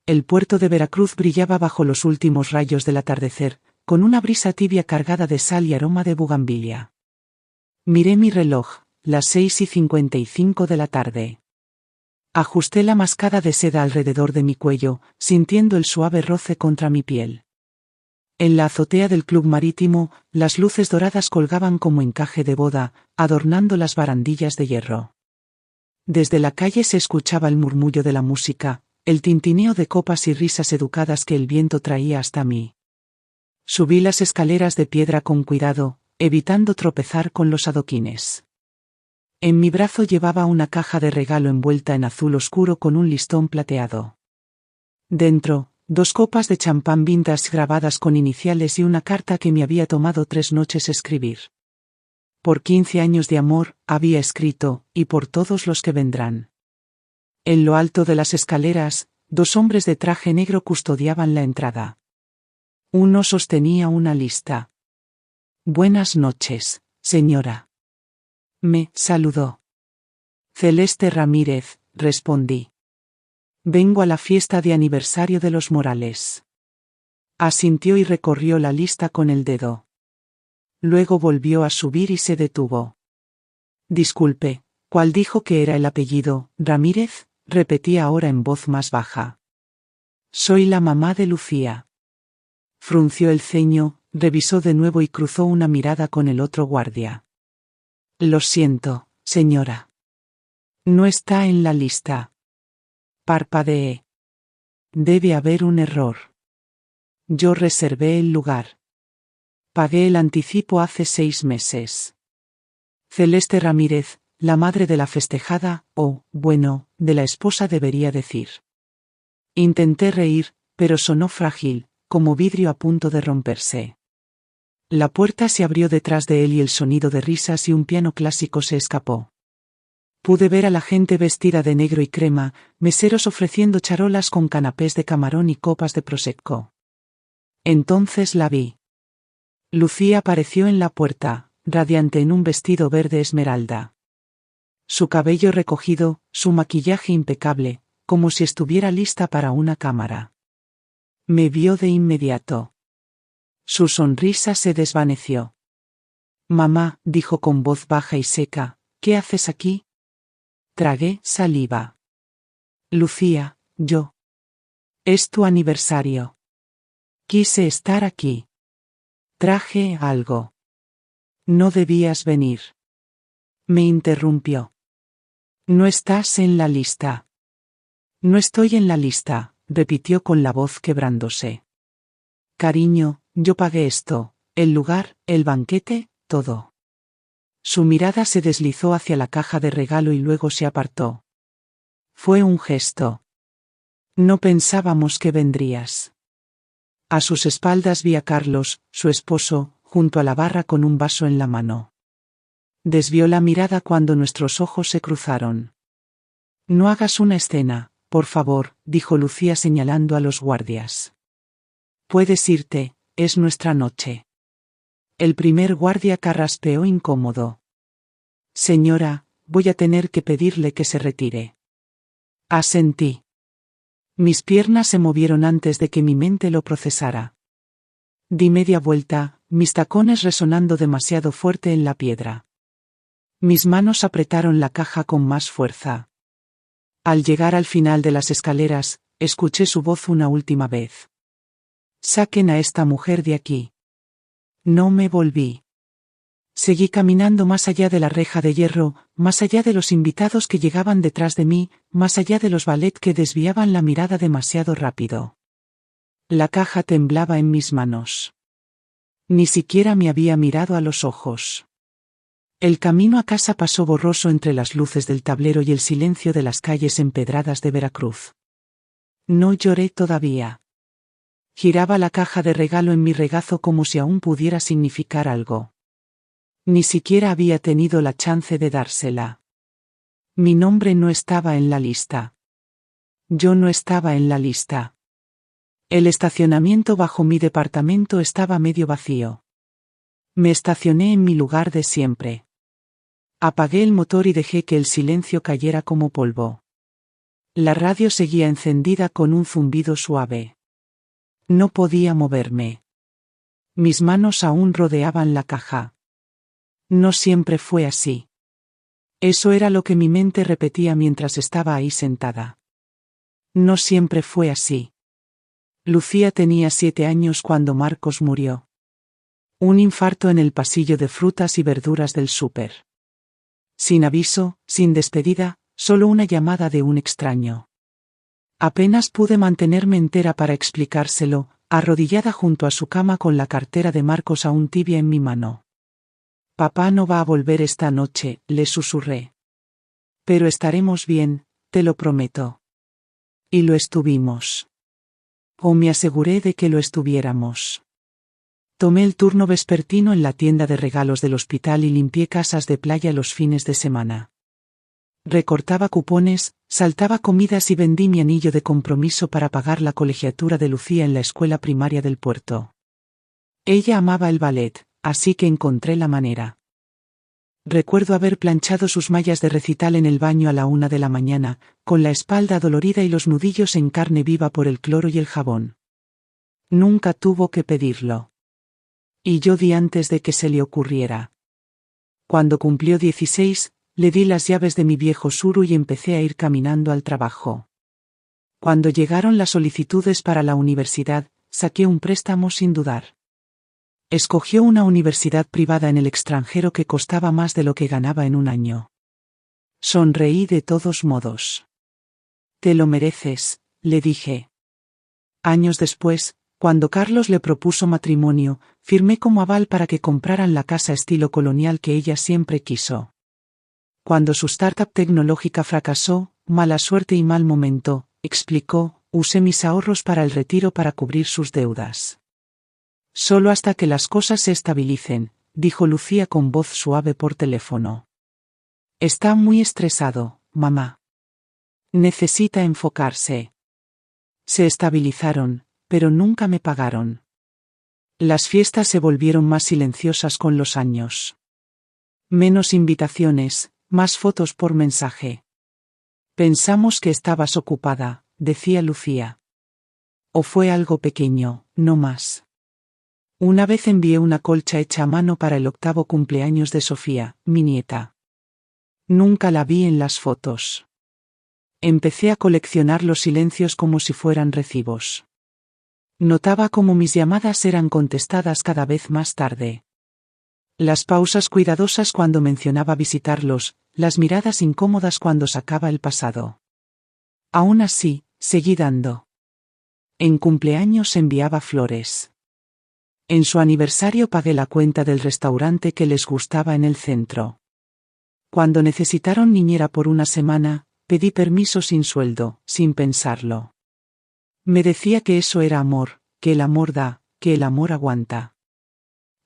El puerto de Veracruz brillaba bajo los últimos rayos del atardecer, con una brisa tibia cargada de sal y aroma de bugambilia. Miré mi reloj, las 6:55 de la tarde. Ajusté la mascada de seda alrededor de mi cuello, sintiendo el suave roce contra mi piel. En la azotea del club marítimo, las luces doradas colgaban como encaje de boda, adornando las barandillas de hierro. Desde la calle se escuchaba el murmullo de la música, el tintineo de copas y risas educadas que el viento traía hasta mí. Subí las escaleras de piedra con cuidado, evitando tropezar con los adoquines. En mi brazo llevaba una caja de regalo envuelta en azul oscuro con un listón plateado. Dentro, 2 copas de champán vintage grabadas con iniciales y una carta que me había tomado 3 noches escribir. Por 15 años de amor, había escrito, y por todos los que vendrán. En lo alto de las escaleras, 2 hombres de traje negro custodiaban la entrada. Uno sostenía una lista. «Buenas noches, señora». Me saludó. «Celeste Ramírez», respondí. «Vengo a la fiesta de aniversario de los Morales». Asintió y recorrió la lista con el dedo. Luego volvió a subir y se detuvo. «Disculpe, ¿cuál dijo que era el apellido, Ramírez?», repetí ahora en voz más baja. «Soy la mamá de Lucía». Frunció el ceño, revisó de nuevo y cruzó una mirada con el otro guardia. «Lo siento, señora. No está en la lista». Parpadeé. «Debe haber un error. Yo reservé el lugar. Pagué el anticipo hace 6 meses. Celeste Ramírez, la madre de la festejada, bueno, de la esposa debería decir». Intenté reír, pero sonó frágil, como vidrio a punto de romperse. La puerta se abrió detrás de él y el sonido de risas y un piano clásico se escapó. Pude ver a la gente vestida de negro y crema, meseros ofreciendo charolas con canapés de camarón y copas de prosecco. Entonces la vi. Lucía apareció en la puerta, radiante en un vestido verde esmeralda. Su cabello recogido, su maquillaje impecable, como si estuviera lista para una cámara. Me vio de inmediato. Su sonrisa se desvaneció. «Mamá», dijo con voz baja y seca, «¿qué haces aquí?» Tragué saliva. «Lucía, yo. Es tu aniversario. Quise estar aquí. Traje algo. No debías venir». Me interrumpió. «No estás en la lista». «No estoy en la lista», repitió con la voz quebrándose. «Cariño, yo pagué esto, el lugar, el banquete, todo». Su mirada se deslizó hacia la caja de regalo y luego se apartó. Fue un gesto. «No pensábamos que vendrías». A sus espaldas vi a Carlos, su esposo, junto a la barra con un vaso en la mano. Desvió la mirada cuando nuestros ojos se cruzaron. «No hagas una escena, por favor», dijo Lucía señalando a los guardias. «Puedes irte, es nuestra noche». El primer guardia carraspeó incómodo. «Señora, voy a tener que pedirle que se retire». Asentí. Mis piernas se movieron antes de que mi mente lo procesara. Di media vuelta, mis tacones resonando demasiado fuerte en la piedra. Mis manos apretaron la caja con más fuerza. Al llegar al final de las escaleras, escuché su voz una última vez. «Saquen a esta mujer de aquí». No me volví. Seguí caminando más allá de la reja de hierro, más allá de los invitados que llegaban detrás de mí, más allá de los ballet que desviaban la mirada demasiado rápido. La caja temblaba en mis manos. Ni siquiera me había mirado a los ojos. El camino a casa pasó borroso entre las luces del tablero y el silencio de las calles empedradas de Veracruz. No lloré todavía. Giraba la caja de regalo en mi regazo como si aún pudiera significar algo. Ni siquiera había tenido la chance de dársela. Mi nombre no estaba en la lista. Yo no estaba en la lista. El estacionamiento bajo mi departamento estaba medio vacío. Me estacioné en mi lugar de siempre. Apagué el motor y dejé que el silencio cayera como polvo. La radio seguía encendida con un zumbido suave. No podía moverme. Mis manos aún rodeaban la caja. No siempre fue así. Eso era lo que mi mente repetía mientras estaba ahí sentada. No siempre fue así. Lucía tenía 7 años cuando Marcos murió. Un infarto en el pasillo de frutas y verduras del súper. Sin aviso, sin despedida, solo una llamada de un extraño. Apenas pude mantenerme entera para explicárselo, arrodillada junto a su cama con la cartera de Marcos aún tibia en mi mano. Papá no va a volver esta noche, le susurré. Pero estaremos bien, te lo prometo. Y lo estuvimos. O me aseguré de que lo estuviéramos. Tomé el turno vespertino en la tienda de regalos del hospital y limpié casas de playa los fines de semana. Recortaba cupones, saltaba comidas y vendí mi anillo de compromiso para pagar la colegiatura de Lucía en la escuela primaria del puerto. Ella amaba el ballet, así que encontré la manera. Recuerdo haber planchado sus mallas de recital en el baño a la 1 de la mañana, con la espalda dolorida y los nudillos en carne viva por el cloro y el jabón. Nunca tuvo que pedirlo. Y yo di antes de que se le ocurriera. Cuando cumplió 16, le di las llaves de mi viejo Suru y empecé a ir caminando al trabajo. Cuando llegaron las solicitudes para la universidad, saqué un préstamo sin dudar. Escogió una universidad privada en el extranjero que costaba más de lo que ganaba en un año. Sonreí de todos modos. Te lo mereces, le dije. Años después, cuando Carlos le propuso matrimonio, firmé como aval para que compraran la casa estilo colonial que ella siempre quiso. Cuando su startup tecnológica fracasó, mala suerte y mal momento, explicó, usé mis ahorros para el retiro para cubrir sus deudas. Solo hasta que las cosas se estabilicen, dijo Lucía con voz suave por teléfono. Está muy estresado, mamá. Necesita enfocarse. Se estabilizaron, pero nunca me pagaron. Las fiestas se volvieron más silenciosas con los años. Menos invitaciones, más fotos por mensaje. Pensamos que estabas ocupada, decía Lucía. O fue algo pequeño, no más. Una vez envié una colcha hecha a mano para el 8º cumpleaños de Sofía, mi nieta. Nunca la vi en las fotos. Empecé a coleccionar los silencios como si fueran recibos. Notaba cómo mis llamadas eran contestadas cada vez más tarde. Las pausas cuidadosas cuando mencionaba visitarlos, las miradas incómodas cuando sacaba el pasado. Aún así, seguí dando. En cumpleaños enviaba flores. En su aniversario pagué la cuenta del restaurante que les gustaba en el centro. Cuando necesitaron niñera por una semana, pedí permiso sin sueldo, sin pensarlo. Me decía que eso era amor, que el amor da, que el amor aguanta.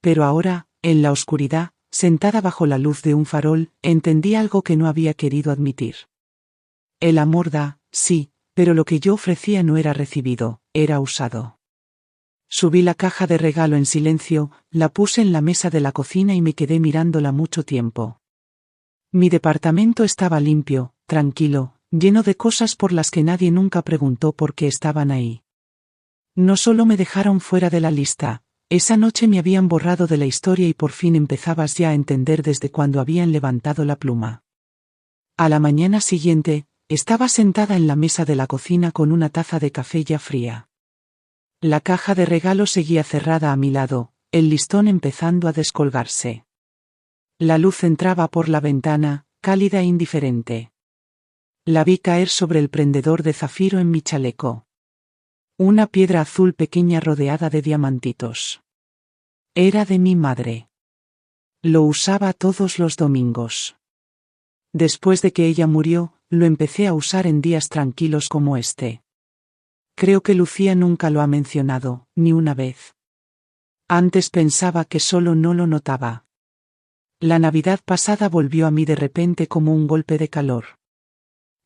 Pero ahora, en la oscuridad, sentada bajo la luz de un farol, entendí algo que no había querido admitir. El amor da, sí, pero lo que yo ofrecía no era recibido, era usado. Subí la caja de regalo en silencio, la puse en la mesa de la cocina y me quedé mirándola mucho tiempo. Mi departamento estaba limpio, tranquilo, lleno de cosas por las que nadie nunca preguntó por qué estaban ahí. No solo me dejaron fuera de la lista, esa noche me habían borrado de la historia y por fin empezabas ya a entender desde cuándo habían levantado la pluma. A la mañana siguiente, estaba sentada en la mesa de la cocina con una taza de café ya fría. La caja de regalo seguía cerrada a mi lado, el listón empezando a descolgarse. La luz entraba por la ventana, cálida e indiferente. La vi caer sobre el prendedor de zafiro en mi chaleco. Una piedra azul pequeña rodeada de diamantitos. Era de mi madre. Lo usaba todos los domingos. Después de que ella murió, lo empecé a usar en días tranquilos como este. Creo que Lucía nunca lo ha mencionado, ni una vez. Antes pensaba que solo no lo notaba. La Navidad pasada volvió a mí de repente como un golpe de calor.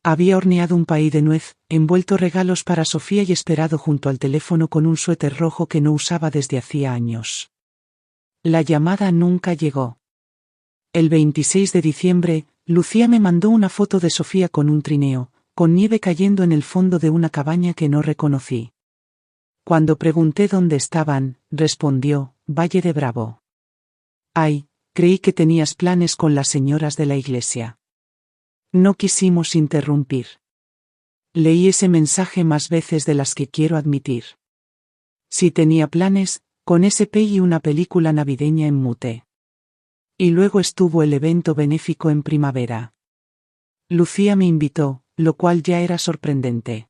Había horneado un paí de nuez, envuelto regalos para Sofía y esperado junto al teléfono con un suéter rojo que no usaba desde hacía años. La llamada nunca llegó. El 26 de diciembre, Lucía me mandó una foto de Sofía con un trineo, con nieve cayendo en el fondo de una cabaña que no reconocí. Cuando pregunté dónde estaban, respondió, Valle de Bravo. Ay, creí que tenías planes con las señoras de la iglesia. No quisimos interrumpir. Leí ese mensaje más veces de las que quiero admitir. Si tenía planes, con SP y una película navideña en mute. Y luego estuvo el evento benéfico en primavera. Lucía me invitó, lo cual ya era sorprendente.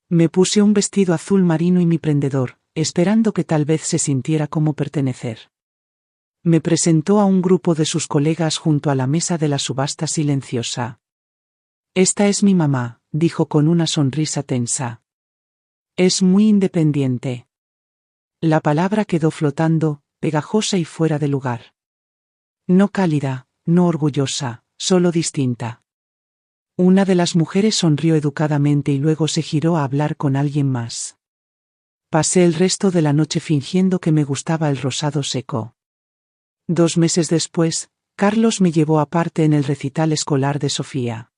Me puse un vestido azul marino y mi prendedor, esperando que tal vez se sintiera como pertenecer. Me presentó a un grupo de sus colegas junto a la mesa de la subasta silenciosa. Esta es mi mamá, dijo con una sonrisa tensa. Es muy independiente. La palabra quedó flotando, pegajosa y fuera de lugar. No cálida, no orgullosa, solo distinta. Una de las mujeres sonrió educadamente y luego se giró a hablar con alguien más. Pasé el resto de la noche fingiendo que me gustaba el rosado seco. 2 meses después, Carlos me llevó aparte en el recital escolar de Sofía.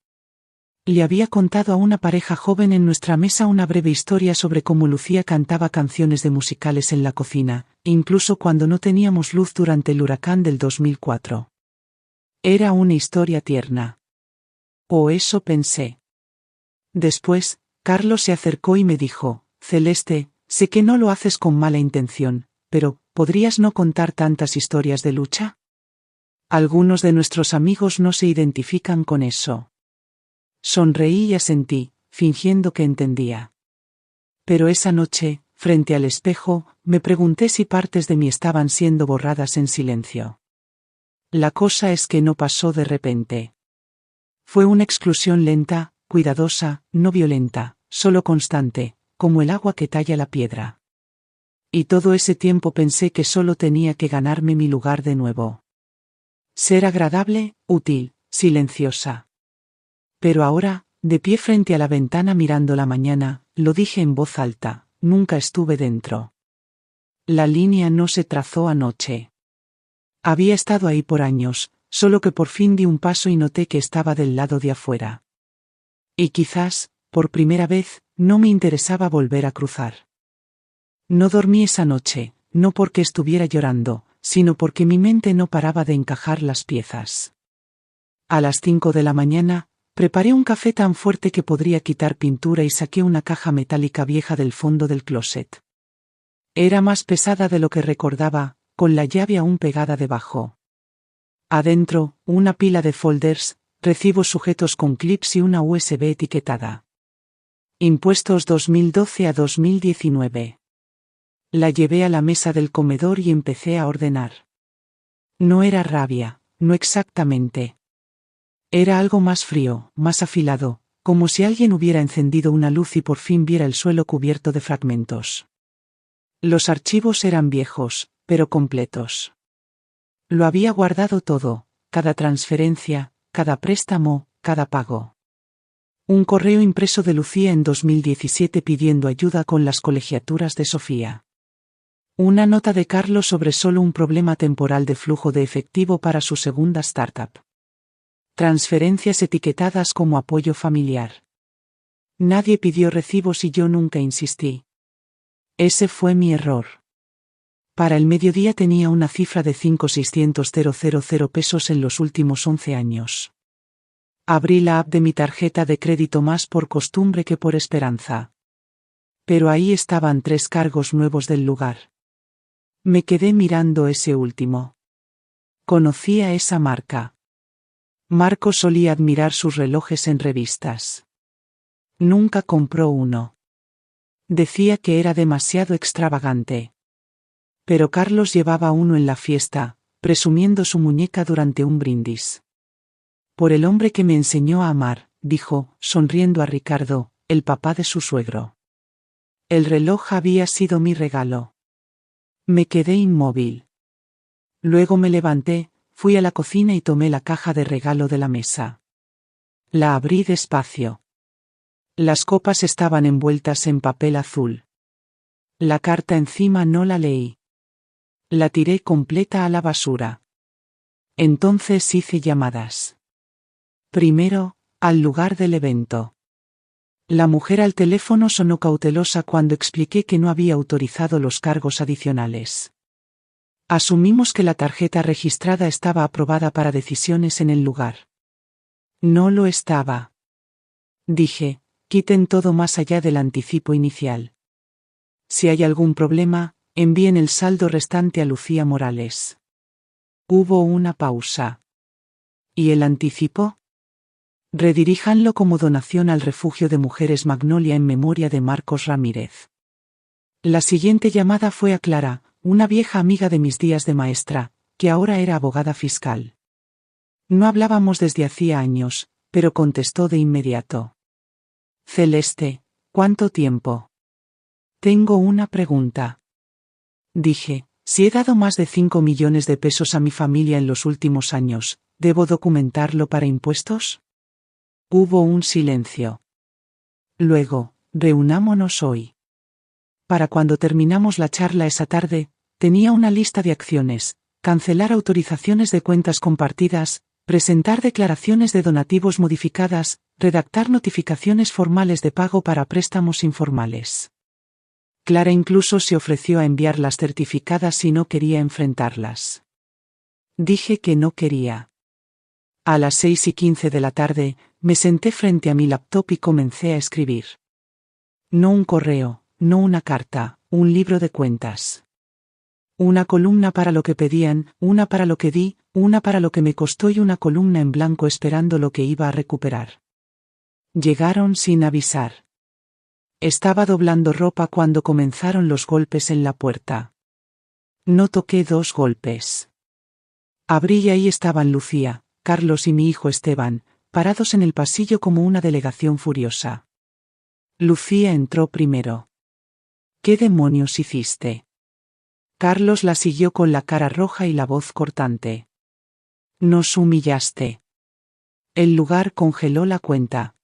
Le había contado a una pareja joven en nuestra mesa una breve historia sobre cómo Lucía cantaba canciones de musicales en la cocina, incluso cuando no teníamos luz durante el huracán del 2004. Era una historia tierna. O eso pensé. Después, Carlos se acercó y me dijo, Celeste, sé que no lo haces con mala intención, pero, ¿podrías no contar tantas historias de lucha? Algunos de nuestros amigos no se identifican con eso. Sonreí y asentí, fingiendo que entendía. Pero esa noche, frente al espejo, me pregunté si partes de mí estaban siendo borradas en silencio. La cosa es que no pasó de repente. Fue una exclusión lenta, cuidadosa, no violenta, solo constante, como el agua que talla la piedra. Y todo ese tiempo pensé que solo tenía que ganarme mi lugar de nuevo. Ser agradable, útil, silenciosa. Pero ahora, de pie frente a la ventana mirando la mañana, lo dije en voz alta, nunca estuve dentro. La línea no se trazó anoche. Había estado ahí por años, solo que por fin di un paso y noté que estaba del lado de afuera. Y quizás, por primera vez, no me interesaba volver a cruzar. No dormí esa noche, no porque estuviera llorando, sino porque mi mente no paraba de encajar las piezas. A las 5 de la mañana, preparé un café tan fuerte que podría quitar pintura y saqué una caja metálica vieja del fondo del closet. Era más pesada de lo que recordaba, con la llave aún pegada debajo. Adentro, una pila de folders, recibos sujetos con clips y una USB etiquetada. Impuestos 2012 a 2019. La llevé a la mesa del comedor y empecé a ordenar. No era rabia, no exactamente. Era algo más frío, más afilado, como si alguien hubiera encendido una luz y por fin viera el suelo cubierto de fragmentos. Los archivos eran viejos, pero completos. Lo había guardado todo, cada transferencia, cada préstamo, cada pago. Un correo impreso de Lucía en 2017 pidiendo ayuda con las colegiaturas de Sofía. Una nota de Carlos sobre solo un problema temporal de flujo de efectivo para su segunda startup. Transferencias etiquetadas como apoyo familiar. Nadie pidió recibos y yo nunca insistí. Ese fue mi error. Para el mediodía tenía una cifra de 5.600.000 pesos en los últimos 11 años. Abrí la app de mi tarjeta de crédito más por costumbre que por esperanza. Pero ahí estaban 3 cargos nuevos del lugar. Me quedé mirando ese último. Conocía esa marca. Marco solía admirar sus relojes en revistas. Nunca compró uno. Decía que era demasiado extravagante. Pero Carlos llevaba uno en la fiesta, presumiendo su muñeca durante un brindis. Por el hombre que me enseñó a amar, dijo, sonriendo a Ricardo, el papá de su suegro. El reloj había sido mi regalo. Me quedé inmóvil. Luego me levanté, fui a la cocina y tomé la caja de regalo de la mesa. La abrí despacio. Las copas estaban envueltas en papel azul. La carta encima no la leí. La tiré completa a la basura. Entonces hice llamadas. Primero, al lugar del evento. La mujer al teléfono sonó cautelosa cuando expliqué que no había autorizado los cargos adicionales. Asumimos que la tarjeta registrada estaba aprobada para decisiones en el lugar. No lo estaba. Dije, quiten todo más allá del anticipo inicial. Si hay algún problema, envíen el saldo restante a Lucía Morales. Hubo una pausa. ¿Y el anticipo? Rediríjanlo como donación al refugio de mujeres Magnolia en memoria de Marcos Ramírez. La siguiente llamada fue a Clara, una vieja amiga de mis días de maestra, que ahora era abogada fiscal. No hablábamos desde hacía años, pero contestó de inmediato. Celeste, ¿cuánto tiempo? Tengo una pregunta. Dije, si he dado más de 5 millones de pesos a mi familia en los últimos años, ¿debo documentarlo para impuestos? Hubo un silencio. Luego, reunámonos hoy. Para cuando terminamos la charla esa tarde, tenía una lista de acciones: cancelar autorizaciones de cuentas compartidas, presentar declaraciones de donativos modificadas, redactar notificaciones formales de pago para préstamos informales. Clara incluso se ofreció a enviar las certificadas si no quería enfrentarlas. Dije que no quería. A las 6:15 de la tarde, me senté frente a mi laptop y comencé a escribir. No un correo, no una carta, un libro de cuentas. Una columna para lo que pedían, una para lo que di, una para lo que me costó y una columna en blanco esperando lo que iba a recuperar. Llegaron sin avisar. Estaba doblando ropa cuando comenzaron los golpes en la puerta. No toqué 2 golpes. Abrí y ahí estaban Lucía, Carlos y mi hijo Esteban, parados en el pasillo como una delegación furiosa. Lucía entró primero. ¿Qué demonios hiciste? Carlos la siguió con la cara roja y la voz cortante. Nos humillaste. El lugar congeló la cuenta.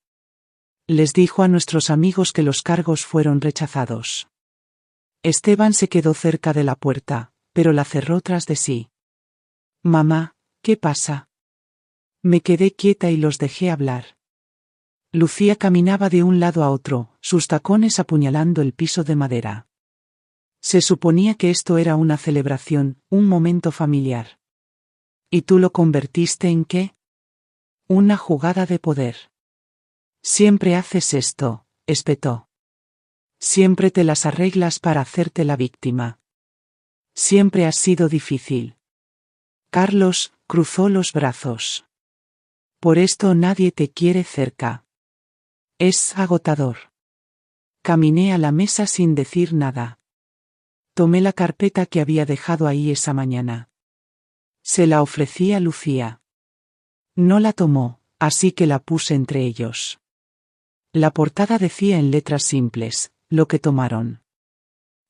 Les dijo a nuestros amigos que los cargos fueron rechazados. Esteban se quedó cerca de la puerta, pero la cerró tras de sí. Mamá, ¿qué pasa? Me quedé quieta y los dejé hablar. Lucía caminaba de un lado a otro, sus tacones apuñalando el piso de madera. Se suponía que esto era una celebración, un momento familiar. ¿Y tú lo convertiste en qué? Una jugada de poder. Siempre haces esto, espetó. Siempre te las arreglas para hacerte la víctima. Siempre has sido difícil. Carlos cruzó los brazos. Por esto nadie te quiere cerca. Es agotador. Caminé a la mesa sin decir nada. Tomé la carpeta que había dejado ahí esa mañana. Se la ofrecí a Lucía. No la tomó, así que la puse entre ellos. La portada decía en letras simples, lo que tomaron.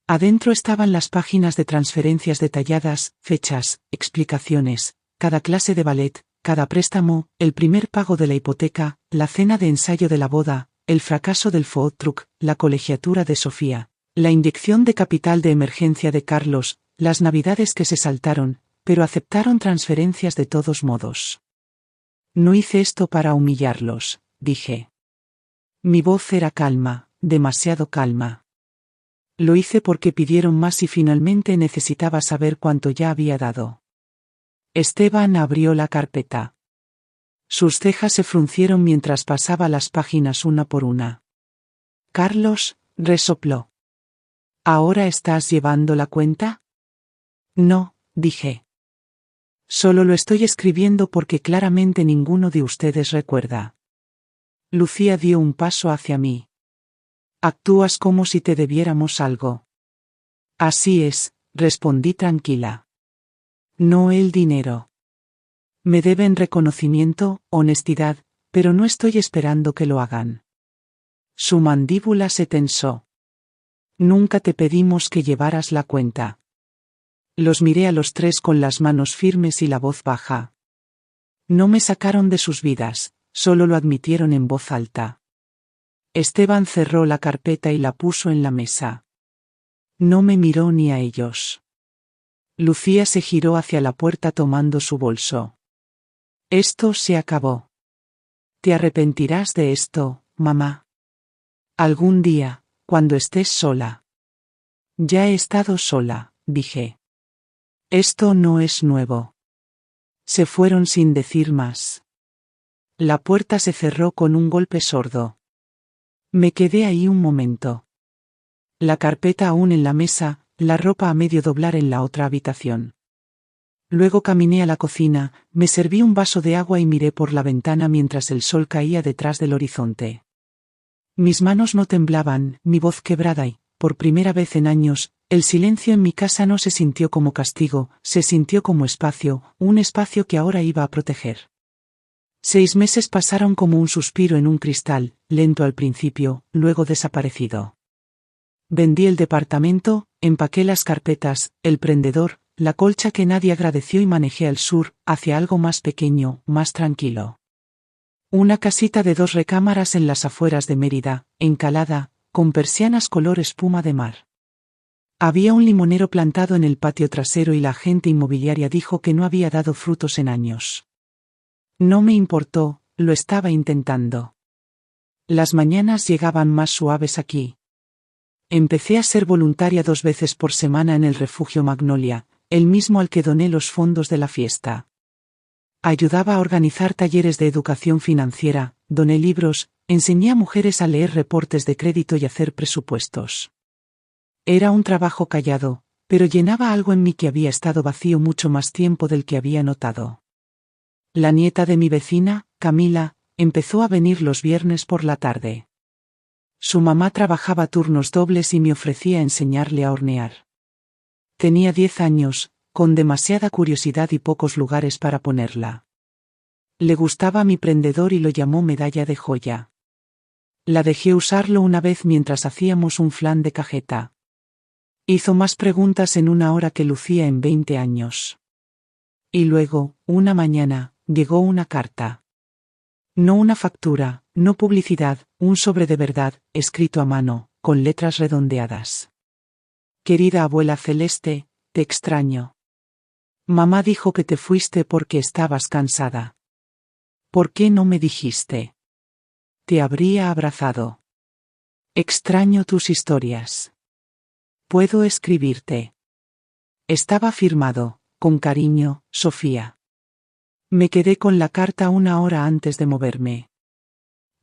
Adentro estaban las páginas de transferencias detalladas, fechas, explicaciones, cada clase de ballet, cada préstamo, el primer pago de la hipoteca, la cena de ensayo de la boda, el fracaso del food truck, la colegiatura de Sofía, la inyección de capital de emergencia de Carlos, las navidades que se saltaron, pero aceptaron transferencias de todos modos. No hice esto para humillarlos, dije. Mi voz era calma, demasiado calma. Lo hice porque pidieron más y finalmente necesitaba saber cuánto ya había dado. Esteban abrió la carpeta. Sus cejas se fruncieron mientras pasaba las páginas una por una. Carlos, resopló. ¿Ahora estás llevando la cuenta? No, dije. Solo lo estoy escribiendo porque claramente ninguno de ustedes recuerda. Lucía dio un paso hacia mí. Actúas como si te debiéramos algo. Así es, respondí tranquila. No el dinero. Me deben reconocimiento, honestidad, pero no estoy esperando que lo hagan. Su mandíbula se tensó. Nunca te pedimos que llevaras la cuenta. Los miré a los tres con las manos firmes y la voz baja. No me sacaron de sus vidas, solo lo admitieron en voz alta. Esteban cerró la carpeta y la puso en la mesa. No me miró ni a ellos. Lucía se giró hacia la puerta tomando su bolso. Esto se acabó. ¿Te arrepentirás de esto, mamá? Algún día, cuando estés sola. Ya he estado sola, dije. Esto no es nuevo. Se fueron sin decir más. La puerta se cerró con un golpe sordo. Me quedé ahí un momento. La carpeta aún en la mesa, la ropa a medio doblar en la otra habitación. Luego caminé a la cocina, me serví un vaso de agua y miré por la ventana mientras el sol caía detrás del horizonte. Mis manos no temblaban, mi voz quebrada y, por primera vez en años, el silencio en mi casa no se sintió como castigo, se sintió como espacio, un espacio que ahora iba a proteger. 6 meses pasaron como un suspiro en un cristal, lento al principio, luego desaparecido. Vendí el departamento, empaqué las carpetas, el prendedor, la colcha que nadie agradeció y manejé al sur, hacia algo más pequeño, más tranquilo. Una casita de 2 recámaras en las afueras de Mérida, encalada, con persianas color espuma de mar. Había un limonero plantado en el patio trasero y la agente inmobiliaria dijo que no había dado frutos en años. No me importó, lo estaba intentando. Las mañanas llegaban más suaves aquí. Empecé a ser voluntaria 2 veces por semana en el refugio Magnolia, el mismo al que doné los fondos de la fiesta. Ayudaba a organizar talleres de educación financiera, doné libros, enseñé a mujeres a leer reportes de crédito y hacer presupuestos. Era un trabajo callado, pero llenaba algo en mí que había estado vacío mucho más tiempo del que había notado. La nieta de mi vecina, Camila, empezó a venir los viernes por la tarde. Su mamá trabajaba turnos dobles y me ofrecía enseñarle a hornear. Tenía 10 años, con demasiada curiosidad y pocos lugares para ponerla. Le gustaba mi prendedor y lo llamó medalla de joya. La dejé usarlo una vez mientras hacíamos un flan de cajeta. Hizo más preguntas en 1 hora que lucía en 20 años. Y luego, una mañana, llegó una carta. No una factura, no publicidad, un sobre de verdad, escrito a mano, con letras redondeadas. Querida abuela Celeste, te extraño. Mamá dijo que te fuiste porque estabas cansada. ¿Por qué no me dijiste? Te habría abrazado. Extraño tus historias. Puedo escribirte. Estaba firmado, con cariño, Sofía. Me quedé con la carta 1 hora antes de moverme.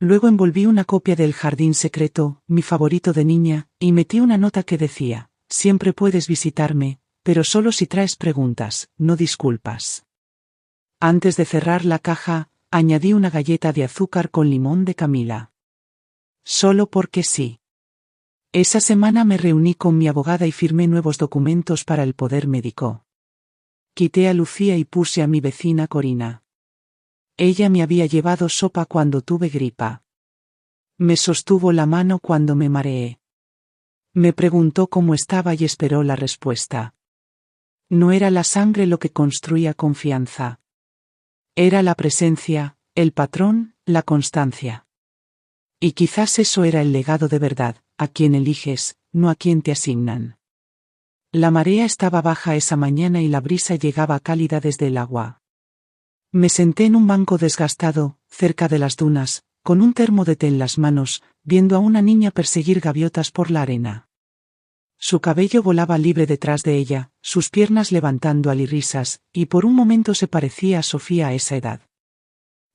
Luego envolví una copia del Jardín Secreto, mi favorito de niña, y metí una nota que decía: siempre puedes visitarme, pero solo si traes preguntas, no disculpas. Antes de cerrar la caja, añadí una galleta de azúcar con limón de Camila. Solo porque sí. Esa semana me reuní con mi abogada y firmé nuevos documentos para el poder médico. Quité a Lucía y puse a mi vecina Corina. Ella me había llevado sopa cuando tuve gripa. Me sostuvo la mano cuando me mareé. Me preguntó cómo estaba y esperó la respuesta. No era la sangre lo que construía confianza. Era la presencia, el patrón, la constancia. Y quizás eso era el legado de verdad, a quien eliges, no a quien te asignan. La marea estaba baja esa mañana y la brisa llegaba cálida desde el agua. Me senté en un banco desgastado, cerca de las dunas, con un termo de té en las manos, viendo a una niña perseguir gaviotas por la arena. Su cabello volaba libre detrás de ella, sus piernas levantando alirrisas, y por un momento se parecía a Sofía a esa edad.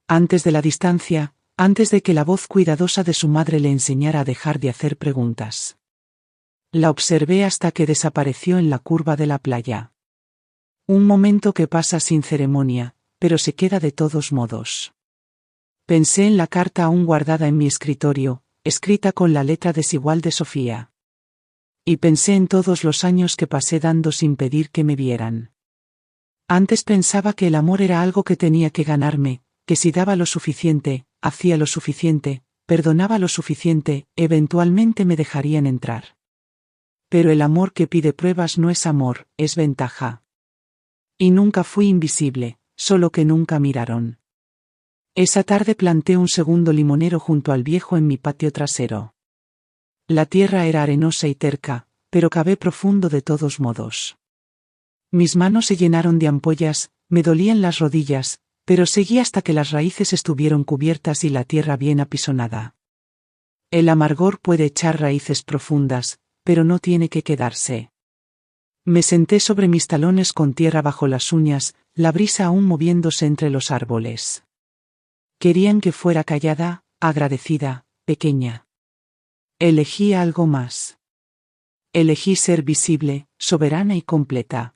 Antes de la distancia, antes de que la voz cuidadosa de su madre le enseñara a dejar de hacer preguntas. La observé hasta que desapareció en la curva de la playa. Un momento que pasa sin ceremonia, pero se queda de todos modos. Pensé en la carta aún guardada en mi escritorio, escrita con la letra desigual de Sofía. Y pensé en todos los años que pasé dando sin pedir que me vieran. Antes pensaba que el amor era algo que tenía que ganarme, que si daba lo suficiente, hacía lo suficiente, perdonaba lo suficiente, eventualmente me dejarían entrar. Pero el amor que pide pruebas no es amor, es ventaja. Y nunca fui invisible, solo que nunca miraron. Esa tarde planté un segundo limonero junto al viejo en mi patio trasero. La tierra era arenosa y terca, pero cavé profundo de todos modos. Mis manos se llenaron de ampollas, me dolían las rodillas, pero seguí hasta que las raíces estuvieron cubiertas y la tierra bien apisonada. El amargor puede echar raíces profundas, pero no tiene que quedarse. Me senté sobre mis talones con tierra bajo las uñas, la brisa aún moviéndose entre los árboles. Querían que fuera callada, agradecida, pequeña. Elegí algo más. Elegí ser visible, soberana y completa.